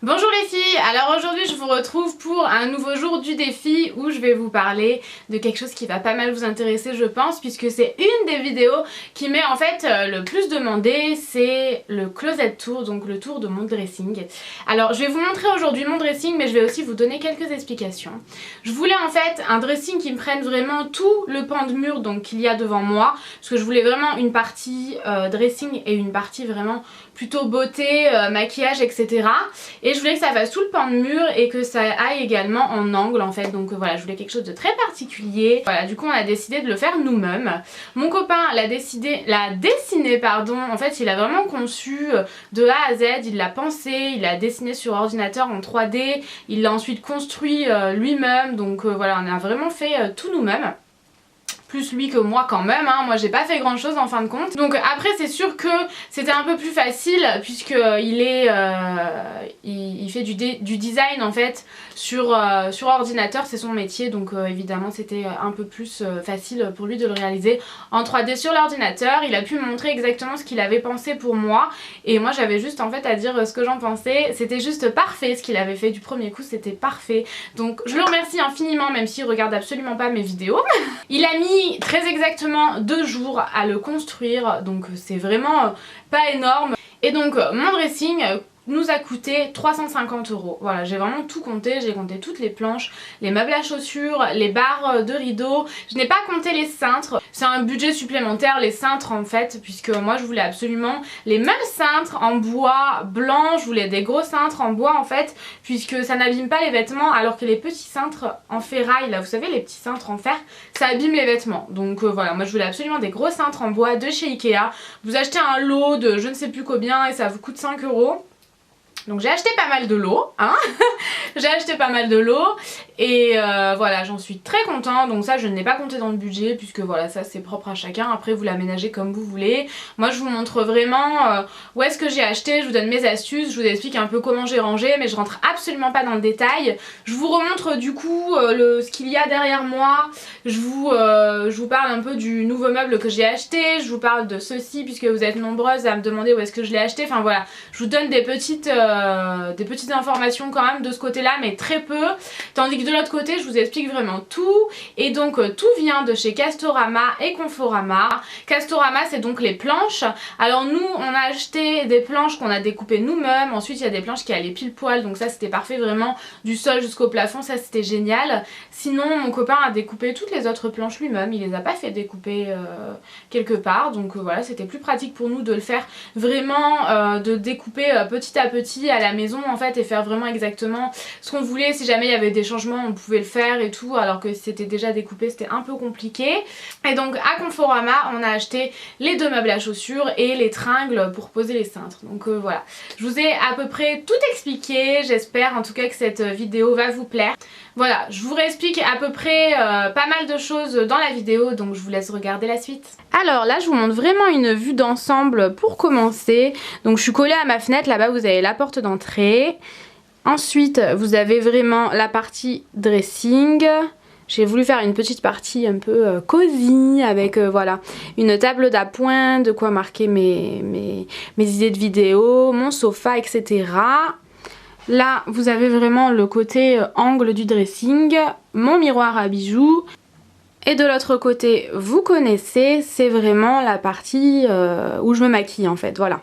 Bonjour les filles, alors aujourd'hui je vous retrouve pour un nouveau jour du défi où je vais vous parler de quelque chose qui va pas mal vous intéresser je pense, puisque c'est une des vidéos qui m'est en fait le plus demandé, c'est le closet tour, donc le tour de mon dressing. Alors je vais vous montrer aujourd'hui mon dressing, mais je vais aussi vous donner quelques explications. Je voulais en fait un dressing qui me prenne vraiment tout le pan de mur donc qu'il y a devant moi, parce que je voulais vraiment une partie dressing et une partie vraiment plutôt beauté, maquillage, etc. Et je voulais que ça fasse tout le pan de mur et que ça aille également en angle en fait. Donc voilà, je voulais quelque chose de très particulier. Voilà, du coup on a décidé de le faire nous-mêmes. Mon copain l'a dessiné pardon. En fait il a vraiment conçu de A à Z, il l'a pensé, il l'a dessiné sur ordinateur en 3D. Il l'a ensuite construit lui-même. Donc voilà, on a vraiment fait tout nous-mêmes. Plus lui que moi quand même, hein. Moi j'ai pas fait grand chose en fin de compte. Donc après c'est sûr que c'était un peu plus facile puisque il fait du design en fait sur ordinateur, c'est son métier, donc évidemment c'était un peu plus facile pour lui de le réaliser en 3D sur l'ordinateur. Il a pu me montrer exactement ce qu'il avait pensé pour moi et moi j'avais juste en fait à dire ce que j'en pensais. C'était juste parfait ce qu'il avait fait du premier coup, c'était parfait. Donc je le remercie infiniment même s'il regarde absolument pas mes vidéos. Il a mis très exactement 2 jours à le construire, donc c'est vraiment pas énorme. Et donc mon dressing nous a coûté 350 €. Voilà, j'ai vraiment tout compté, j'ai compté toutes les planches, les meubles à chaussures, les barres de rideaux. Je n'ai pas compté les cintres, c'est un budget supplémentaire les cintres en fait, puisque moi je voulais absolument les mêmes cintres en bois blanc, je voulais des gros cintres en bois en fait, puisque ça n'abîme pas les vêtements, alors que les petits cintres en ferraille, là vous savez les petits cintres en fer, ça abîme les vêtements. Donc voilà, moi je voulais absolument des gros cintres en bois de chez Ikea. Vous achetez un lot de je ne sais plus combien et ça vous coûte 5 €. Donc j'ai acheté pas mal de lots, hein. J'ai acheté pas mal de lots et voilà, j'en suis très contente. Donc ça je ne l'ai pas compté dans le budget puisque voilà, ça c'est propre à chacun. Après vous l'aménagez comme vous voulez. Moi je vous montre vraiment où est-ce que j'ai acheté, je vous donne mes astuces, je vous explique un peu comment j'ai rangé, mais je rentre absolument pas dans le détail. Je vous remontre du coup ce qu'il y a derrière moi. Je vous parle un peu du nouveau meuble que j'ai acheté, je vous parle de ceci puisque vous êtes nombreuses à me demander où est-ce que je l'ai acheté. Enfin voilà, je vous donne des petites informations quand même de ce côté là, mais très peu, tandis que de l'autre côté je vous explique vraiment tout. Et donc tout vient de chez Castorama et Conforama. Castorama c'est donc les planches. Alors nous on a acheté des planches qu'on a découpées nous-mêmes, ensuite il y a des planches qui allaient pile poil, donc ça c'était parfait, vraiment du sol jusqu'au plafond, ça c'était génial. Sinon mon copain a découpé toutes les autres planches lui-même, il les a pas fait découper quelque part, donc voilà, c'était plus pratique pour nous de le faire vraiment, de découper petit à petit à la maison en fait et faire vraiment exactement ce qu'on voulait. Si jamais il y avait des changements on pouvait le faire et tout, alors que si c'était déjà découpé c'était un peu compliqué. Et donc à Conforama on a acheté les 2 meubles à chaussures et les tringles pour poser les cintres. Donc voilà, je vous ai à peu près tout expliqué, j'espère en tout cas que cette vidéo va vous plaire. Voilà, je vous réexplique à peu près pas mal de choses dans la vidéo, donc je vous laisse regarder la suite. Alors là je vous montre vraiment une vue d'ensemble pour commencer. Donc je suis collée à ma fenêtre, là-bas vous avez la porte d'entrée. Ensuite vous avez vraiment la partie dressing. J'ai voulu faire une petite partie un peu cosy avec voilà, une table d'appoint, de quoi marquer mes idées de vidéo, mon sofa, etc. Là vous avez vraiment le côté angle du dressing, mon miroir à bijoux. Et de l'autre côté, vous connaissez, c'est vraiment la partie où je me maquille en fait, voilà.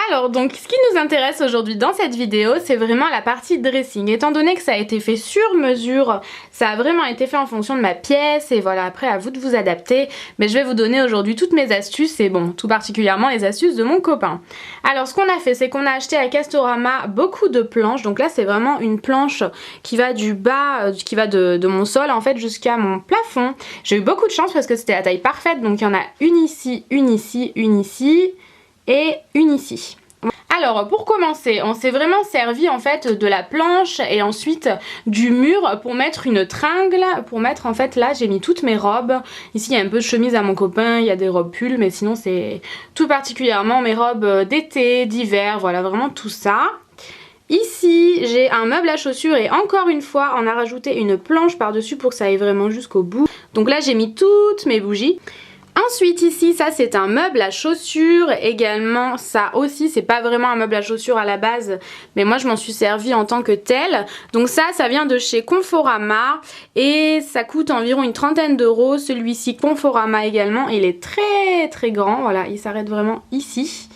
Alors donc ce qui nous intéresse aujourd'hui dans cette vidéo, c'est vraiment la partie dressing. Étant donné que ça a été fait sur mesure, ça a vraiment été fait en fonction de ma pièce et voilà, après à vous de vous adapter. Mais je vais vous donner aujourd'hui toutes mes astuces et bon, tout particulièrement les astuces de mon copain. Alors ce qu'on a fait, c'est qu'on a acheté à Castorama beaucoup de planches. Donc là c'est vraiment une planche qui va du bas, qui va de mon sol en fait jusqu'à mon plafond. J'ai eu beaucoup de chance parce que c'était la taille parfaite. Donc il y en a une ici, une ici, une ici et une ici. Alors pour commencer, on s'est vraiment servi en fait de la planche et ensuite du mur pour mettre une tringle, pour mettre en fait là j'ai mis toutes mes robes. Ici il y a un peu de chemise à mon copain, il y a des robes pulls, mais sinon c'est tout particulièrement mes robes d'été, d'hiver, voilà vraiment tout ça. Ici j'ai un meuble à chaussures et encore une fois on a rajouté une planche par dessus pour que ça aille vraiment jusqu'au bout. Donc là j'ai mis toutes mes bougies. Ensuite ici, ça c'est un meuble à chaussures également. Ça aussi c'est pas vraiment un meuble à chaussures à la base, mais moi je m'en suis servi en tant que tel. Donc ça vient de chez Conforama et ça coûte environ une trentaine d'euros. Celui-ci Conforama également, il est très très grand, voilà, il s'arrête vraiment ici.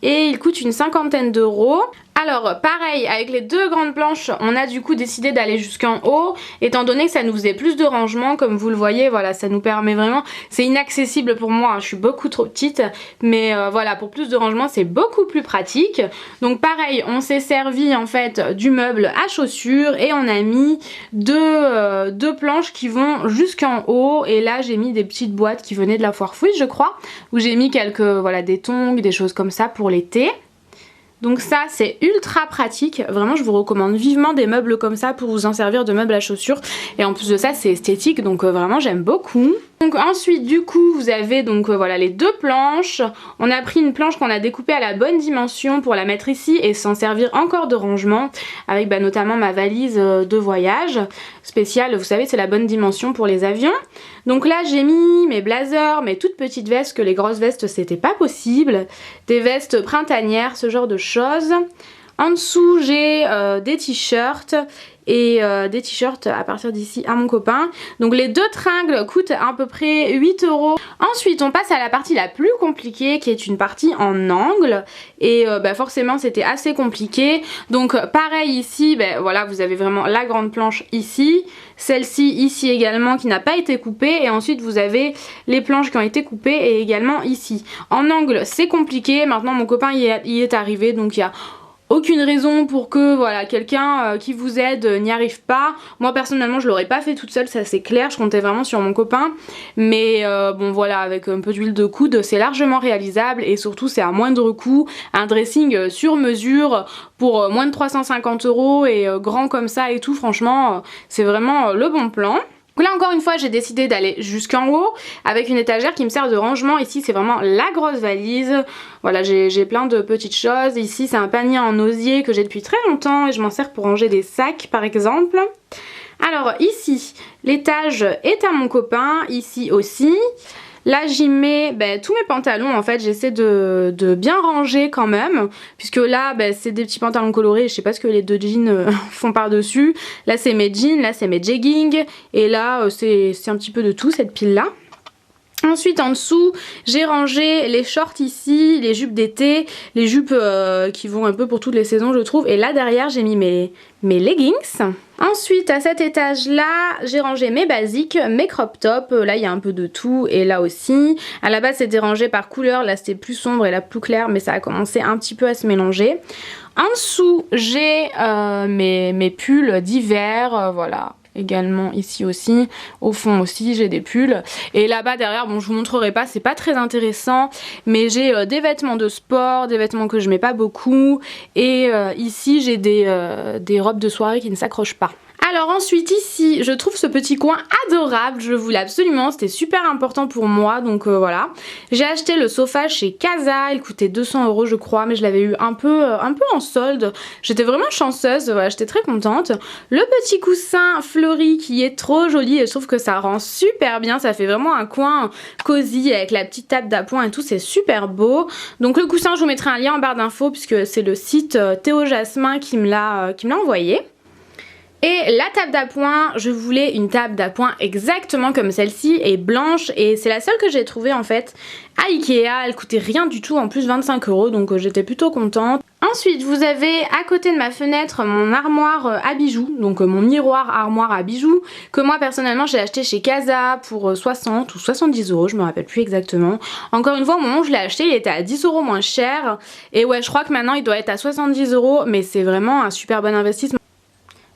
Et il coûte une cinquantaine d'euros. Alors pareil, avec les deux grandes planches, on a du coup décidé d'aller jusqu'en haut, étant donné que ça nous faisait plus de rangement, comme vous le voyez, voilà, ça nous permet vraiment, c'est inaccessible pour moi, hein, je suis beaucoup trop petite, mais voilà, pour plus de rangement c'est beaucoup plus pratique. Donc pareil, on s'est servi en fait du meuble à chaussures et on a mis deux planches qui vont jusqu'en haut, et là j'ai mis des petites boîtes qui venaient de la foire fouille je crois, où j'ai mis quelques, voilà, des tongs, des choses comme ça pour l'été. Donc ça c'est ultra pratique, vraiment je vous recommande vivement des meubles comme ça pour vous en servir de meubles à chaussures, et en plus de ça c'est esthétique, donc vraiment j'aime beaucoup. Donc ensuite du coup vous avez donc voilà les deux planches. On a pris une planche qu'on a découpée à la bonne dimension pour la mettre ici et s'en servir encore de rangement, avec notamment ma valise de voyage spéciale, vous savez c'est la bonne dimension pour les avions. Donc là j'ai mis mes blazers, mes toutes petites vestes, que les grosses vestes c'était pas possible, des vestes printanières, ce genre de choses. En dessous j'ai des t-shirts et des t-shirts à partir d'ici à mon copain. Donc les deux tringles coûtent à peu près 8 euros. Ensuite on passe à la partie la plus compliquée qui est une partie en angle, et forcément c'était assez compliqué. Donc pareil ici, voilà, vous avez vraiment la grande planche ici, celle-ci ici également qui n'a pas été coupée, et ensuite vous avez les planches qui ont été coupées et également ici. En angle c'est compliqué, maintenant mon copain y est arrivé, donc il y a aucune raison pour que voilà quelqu'un qui vous aide n'y arrive pas. Moi personnellement je l'aurais pas fait toute seule, ça c'est clair, je comptais vraiment sur mon copain, mais bon voilà, avec un peu d'huile de coude c'est largement réalisable, et surtout c'est à moindre coût, un dressing sur mesure pour moins de 350 euros et grand comme ça et tout, franchement c'est vraiment le bon plan. Donc là encore une fois j'ai décidé d'aller jusqu'en haut avec une étagère qui me sert de rangement. Ici c'est vraiment la grosse valise, voilà, j'ai plein de petites choses. Ici c'est un panier en osier que j'ai depuis très longtemps et je m'en sers pour ranger des sacs par exemple. Alors ici l'étage est à mon copain, ici aussi. Là j'y mets tous mes pantalons, en fait j'essaie de bien ranger quand même, puisque là c'est des petits pantalons colorés, je sais pas ce que les deux jeans font par dessus. Là c'est mes jeans, là c'est mes jeggings, et là c'est un petit peu de tout cette pile là. Ensuite en dessous j'ai rangé les shorts ici, les jupes d'été, les jupes qui vont un peu pour toutes les saisons je trouve, et là derrière j'ai mis mes leggings. Ensuite à cet étage là j'ai rangé mes basiques, mes crop tops, là il y a un peu de tout, et là aussi. À la base c'était rangé par couleur, là c'était plus sombre et là plus clair, mais ça a commencé un petit peu à se mélanger. En dessous j'ai mes pulls d'hiver, voilà. Également ici aussi, au fond aussi j'ai des pulls, et là-bas derrière, bon je vous montrerai pas, c'est pas très intéressant, mais j'ai des vêtements de sport, des vêtements que je mets pas beaucoup, et ici j'ai des robes de soirée qui ne s'accrochent pas. Alors ensuite ici je trouve ce petit coin adorable, je voulais absolument, c'était super important pour moi, donc voilà. J'ai acheté le sofa chez Casa, il coûtait 200 euros je crois, mais je l'avais eu un peu en solde. J'étais vraiment chanceuse, voilà, j'étais très contente. Le petit coussin fleuri qui est trop joli, et je trouve que ça rend super bien, ça fait vraiment un coin cosy avec la petite table d'appoint et tout, c'est super beau. Donc le coussin je vous mettrai un lien en barre d'infos puisque c'est le site Théo Jasmin qui me l'a envoyé. Et la table d'appoint, je voulais une table d'appoint exactement comme celle-ci, et blanche, et c'est la seule que j'ai trouvée en fait à Ikea. Elle coûtait rien du tout, en plus 25 euros, donc j'étais plutôt contente. Ensuite vous avez à côté de ma fenêtre mon armoire à bijoux, donc mon miroir armoire à bijoux, que moi personnellement j'ai acheté chez Casa pour 60 ou 70 euros, je me rappelle plus exactement. Encore une fois au moment où je l'ai acheté il était à 10 euros moins cher, et ouais je crois que maintenant il doit être à 70 euros, mais c'est vraiment un super bon investissement.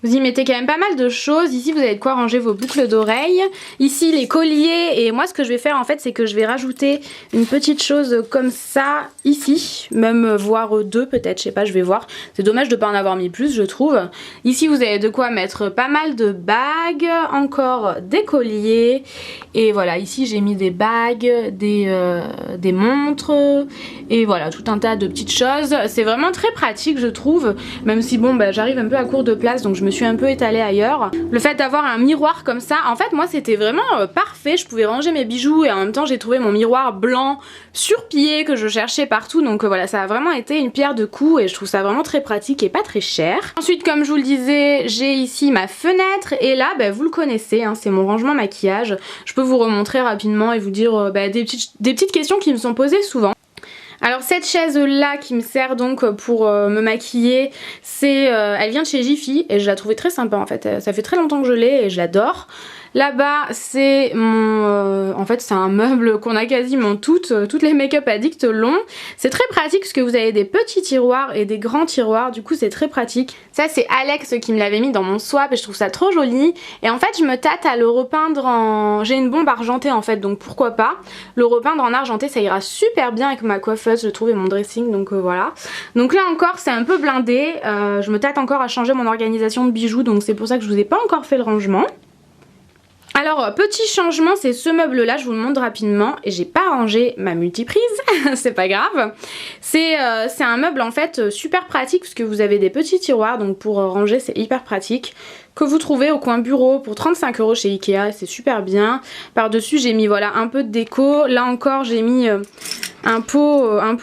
Vous y mettez quand même pas mal de choses. Ici vous avez de quoi ranger vos boucles d'oreilles. Ici les colliers, et moi ce que je vais faire en fait c'est que je vais rajouter une petite chose comme ça ici. Même voire deux peut-être, je sais pas, je vais voir. C'est dommage de pas en avoir mis plus je trouve. Ici vous avez de quoi mettre pas mal de bagues, encore des colliers. Et voilà, ici j'ai mis des bagues, des montres, et voilà tout un tas de petites choses. C'est vraiment très pratique je trouve. Même si bon j'arrive un peu à court de place, donc je me suis un peu étalée ailleurs. Le fait d'avoir un miroir comme ça, en fait moi c'était vraiment parfait, je pouvais ranger mes bijoux et en même temps j'ai trouvé mon miroir blanc surpillé que je cherchais partout, donc voilà, ça a vraiment été une pierre de coups et je trouve ça vraiment très pratique et pas très cher. Ensuite, comme je vous le disais, j'ai ici ma fenêtre et là vous le connaissez, hein, c'est mon rangement maquillage. Je peux vous remontrer rapidement et vous dire des petites questions qui me sont posées souvent. Alors cette chaise là qui me sert donc pour me maquiller, elle vient de chez Jiffy et je la trouvais très sympa en fait, ça fait très longtemps que je l'ai et je l'adore. Là-bas c'est mon... en fait c'est un meuble qu'on a quasiment toutes les make-up addicts l'ont. C'est très pratique parce que vous avez des petits tiroirs et des grands tiroirs, du coup c'est très pratique. Ça c'est Alex qui me l'avait mis dans mon swap et je trouve ça trop joli. Et en fait je me tâte à le repeindre en... J'ai une bombe argentée en fait, donc pourquoi pas. Le repeindre en argenté ça ira super bien avec ma coiffeuse je trouve et mon dressing, donc voilà. Donc là encore c'est un peu blindé, je me tâte encore à changer mon organisation de bijoux, donc c'est pour ça que je vous ai pas encore fait le rangement. Alors petit changement, c'est ce meuble là, je vous le montre rapidement et j'ai pas rangé ma multiprise, c'est pas grave. C'est un meuble en fait super pratique parce que vous avez des petits tiroirs, donc pour ranger c'est hyper pratique, que vous trouvez au coin bureau pour 35 € chez Ikea, c'est super bien. Par dessus j'ai mis voilà un peu de déco, là encore j'ai mis un pot à...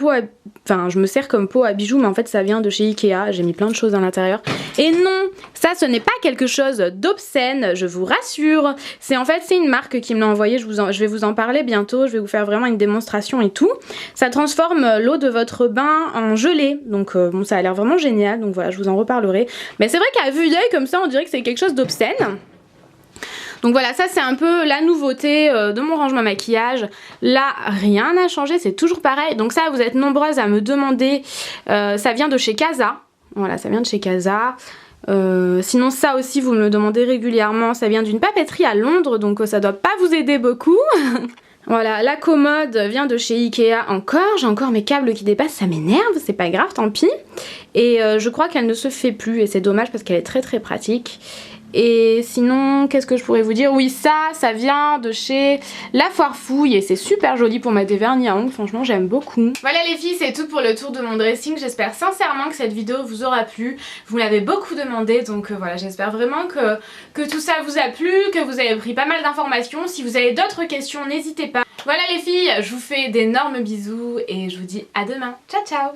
Enfin je me sers comme pot à bijoux mais en fait ça vient de chez Ikea, j'ai mis plein de choses à l'intérieur. Et non, ça ce n'est pas quelque chose d'obscène, je vous rassure. C'est une marque qui me l'a envoyé, je vais vous en parler bientôt, je vais vous faire vraiment une démonstration et tout. Ça transforme l'eau de votre bain en gelée, donc bon ça a l'air vraiment génial, donc voilà je vous en reparlerai. Mais c'est vrai qu'à vue d'œil comme ça on dirait que c'est quelque chose d'obscène. Donc voilà, ça c'est un peu la nouveauté de mon rangement maquillage. Là, rien n'a changé, c'est toujours pareil. Donc ça, vous êtes nombreuses à me demander, ça vient de chez Casa. Voilà, ça vient de chez Casa. Sinon ça aussi, vous me le demandez régulièrement, ça vient d'une papeterie à Londres, donc ça doit pas vous aider beaucoup. Voilà, la commode vient de chez Ikea encore, j'ai encore mes câbles qui dépassent, ça m'énerve, c'est pas grave, tant pis. Et je crois qu'elle ne se fait plus et c'est dommage parce qu'elle est très très pratique. Et sinon, qu'est-ce que je pourrais vous dire? Oui, ça vient de chez La Foire Fouille et c'est super joli pour mettre des vernis à ongles, franchement j'aime beaucoup. Voilà les filles, c'est tout pour le tour de mon dressing. J'espère sincèrement que cette vidéo vous aura plu. Vous me l'avez beaucoup demandé, donc voilà, j'espère vraiment que tout ça vous a plu, que vous avez pris pas mal d'informations. Si vous avez d'autres questions, n'hésitez pas. Voilà les filles, je vous fais d'énormes bisous et je vous dis à demain. Ciao ciao!